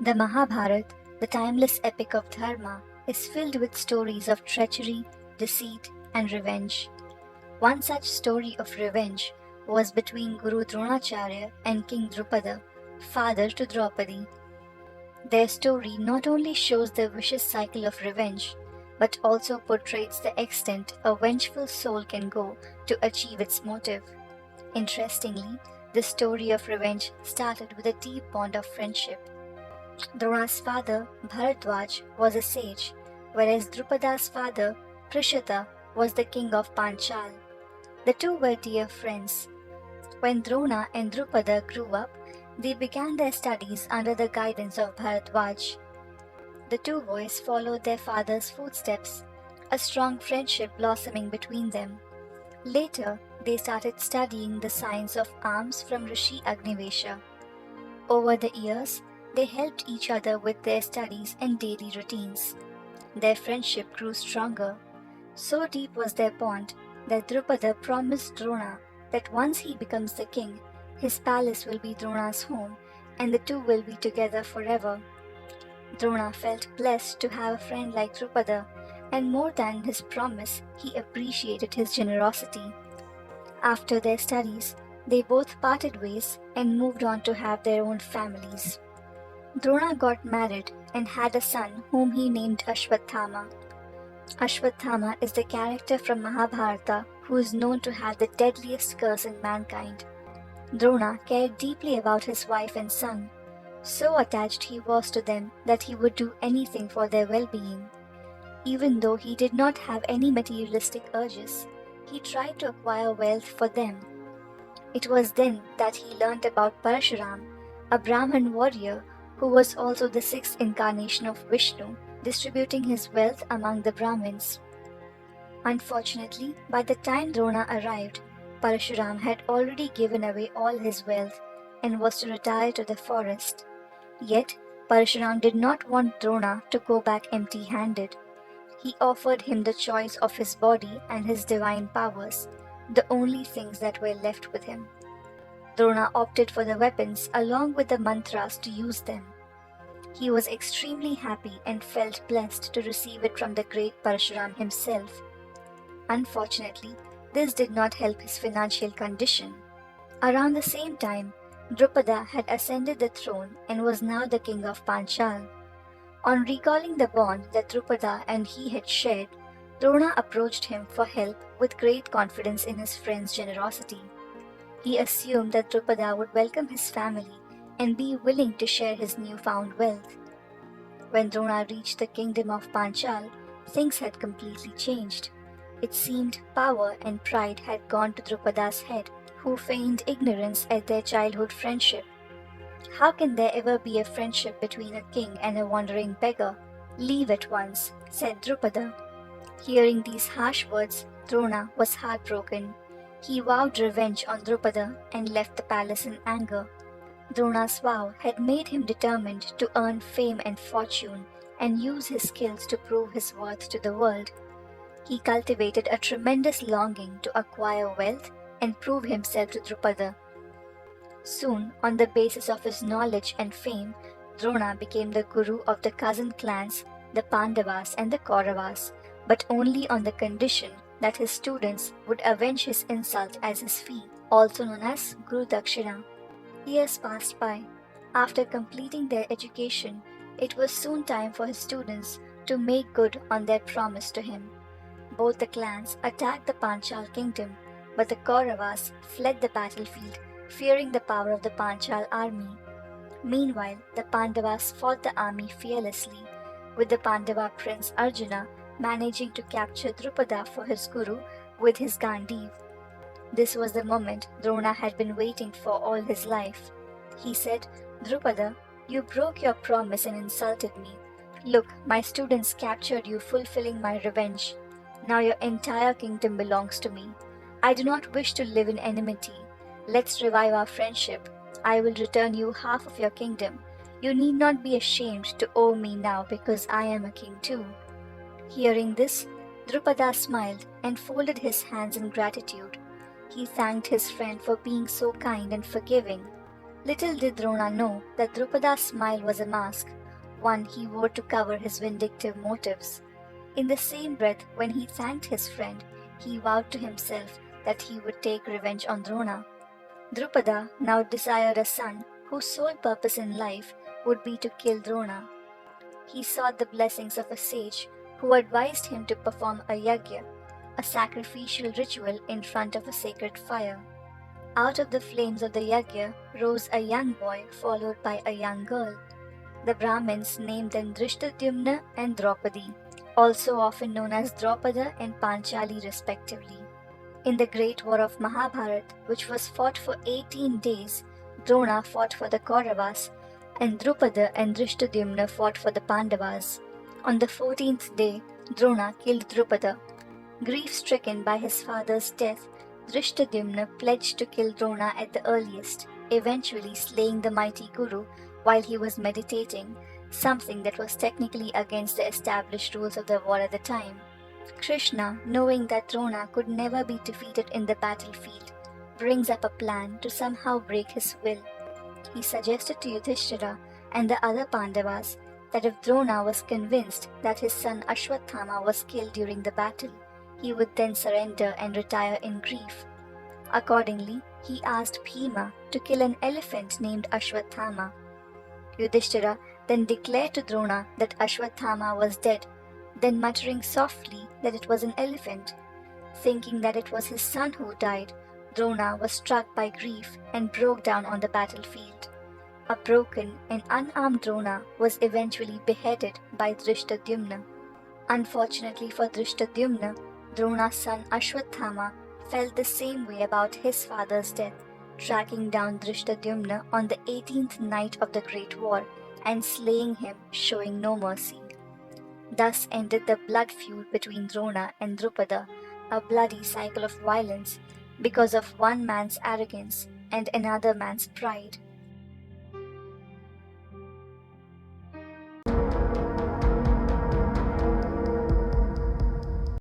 The Mahabharata, the timeless epic of Dharma, is filled with stories of treachery, deceit, and revenge. One such story of revenge was between Guru Dronacharya and King Drupada, father to Draupadi. Their story not only shows the vicious cycle of revenge, but also portrays the extent a vengeful soul can go to achieve its motive. Interestingly, the story of revenge started with a deep bond of friendship. Drona's father, Bharadwaj, was a sage, whereas Drupada's father, Prishata, was the king of Panchala. The two were dear friends. When Drona and Drupada grew up, they began their studies under the guidance of Bharadwaj. The two boys followed their father's footsteps, a strong friendship blossoming between them. Later, they started studying the science of arms from Rishi Agnivesha. Over the years, they helped each other with their studies and daily routines. Their friendship grew stronger. So deep was their bond that Drupada promised Drona that once he becomes the king, his palace will be Drona's home and the two will be together forever. Drona felt blessed to have a friend like Drupada, and more than his promise, he appreciated his generosity. After their studies, they both parted ways and moved on to have their own families. Drona got married and had a son whom he named Ashwatthama. Ashwatthama is the character from Mahabharata who is known to have the deadliest curse in mankind. Drona cared deeply about his wife and son. So attached he was to them that he would do anything for their well-being. Even though he did not have any materialistic urges, he tried to acquire wealth for them. It was then that he learnt about Parashuram, a Brahmin warrior who was also the sixth incarnation of Vishnu, distributing his wealth among the Brahmins. Unfortunately, by the time Drona arrived, Parashuram had already given away all his wealth and was to retire to the forest. Yet, Parashuram did not want Drona to go back empty-handed. He offered him the choice of his body and his divine powers, the only things that were left with him. Drona opted for the weapons along with the mantras to use them. He was extremely happy and felt blessed to receive it from the great Parashuram himself. Unfortunately, this did not help his financial condition. Around the same time, Drupada had ascended the throne and was now the king of Panchala. On recalling the bond that Drupada and he had shared, Drona approached him for help with great confidence in his friend's generosity. He assumed that Drupada would welcome his family and be willing to share his newfound wealth. When Drona reached the kingdom of Panchala, things had completely changed. It seemed power and pride had gone to Drupada's head, who feigned ignorance at their childhood friendship. How can there ever be a friendship between a king and a wandering beggar? Leave at once, said Drupada. Hearing these harsh words, Drona was heartbroken. He vowed revenge on Drupada and left the palace in anger. Drona's vow had made him determined to earn fame and fortune and use his skills to prove his worth to the world. He cultivated a tremendous longing to acquire wealth and prove himself to Drupada. Soon, on the basis of his knowledge and fame, Drona became the guru of the cousin clans, the Pandavas and the Kauravas, but only on the condition that his students would avenge his insult as his fee, also known as Guru Dakshina. Years passed by. After completing their education, it was soon time for his students to make good on their promise to him. Both the clans attacked the Panchal kingdom, but the Kauravas fled the battlefield, fearing the power of the Panchal army. Meanwhile, the Pandavas fought the army fearlessly, with the Pandava prince Arjuna managing to capture Drupada for his guru with his Gandiv. This was the moment Drona had been waiting for all his life. He said, "Drupada, you broke your promise and insulted me. Look, my students captured you, fulfilling my revenge. Now your entire kingdom belongs to me. I do not wish to live in enmity. Let's revive our friendship. I will return you half of your kingdom. You need not be ashamed to owe me now because I am a king too." Hearing this, Drupada smiled and folded his hands in gratitude. He thanked his friend for being so kind and forgiving. Little did Drona know that Drupada's smile was a mask, one he wore to cover his vindictive motives. In the same breath, when he thanked his friend, he vowed to himself that he would take revenge on Drona. Drupada now desired a son whose sole purpose in life would be to kill Drona. He sought the blessings of a sage who advised him to perform a yagya, a sacrificial ritual in front of a sacred fire. Out of the flames of the yagya rose a young boy followed by a young girl. The Brahmins named them Drishtadyumna and Draupadi, also often known as Drupada and Panchali respectively. In the Great War of Mahabharata, which was fought for 18 days, Drona fought for the Kauravas, and Drupada and Drishtadyumna fought for the Pandavas. On the 14th day, Drona killed Drupada. Grief-stricken by his father's death, Drishtadyumna pledged to kill Drona at the earliest, eventually slaying the mighty Guru while he was meditating, something that was technically against the established rules of the war at the time. Krishna, knowing that Drona could never be defeated in the battlefield, brings up a plan to somehow break his will. He suggested to Yudhishthira and the other Pandavas that if Drona was convinced that his son Ashwathama was killed during the battle, he would then surrender and retire in grief. Accordingly, he asked Bhima to kill an elephant named Ashwathama. Yudhishthira then declared to Drona that Ashwathama was dead, then muttering softly that it was an elephant. Thinking that it was his son who died, Drona was struck by grief and broke down on the battlefield. A broken and unarmed Drona was eventually beheaded by Drishtadyumna. Unfortunately for Drishtadyumna, Drona's son Ashwathama felt the same way about his father's death, tracking down Drishtadyumna on the 18th night of the Great War and slaying him, showing no mercy. Thus ended the blood feud between Drona and Drupada, a bloody cycle of violence because of one man's arrogance and another man's pride.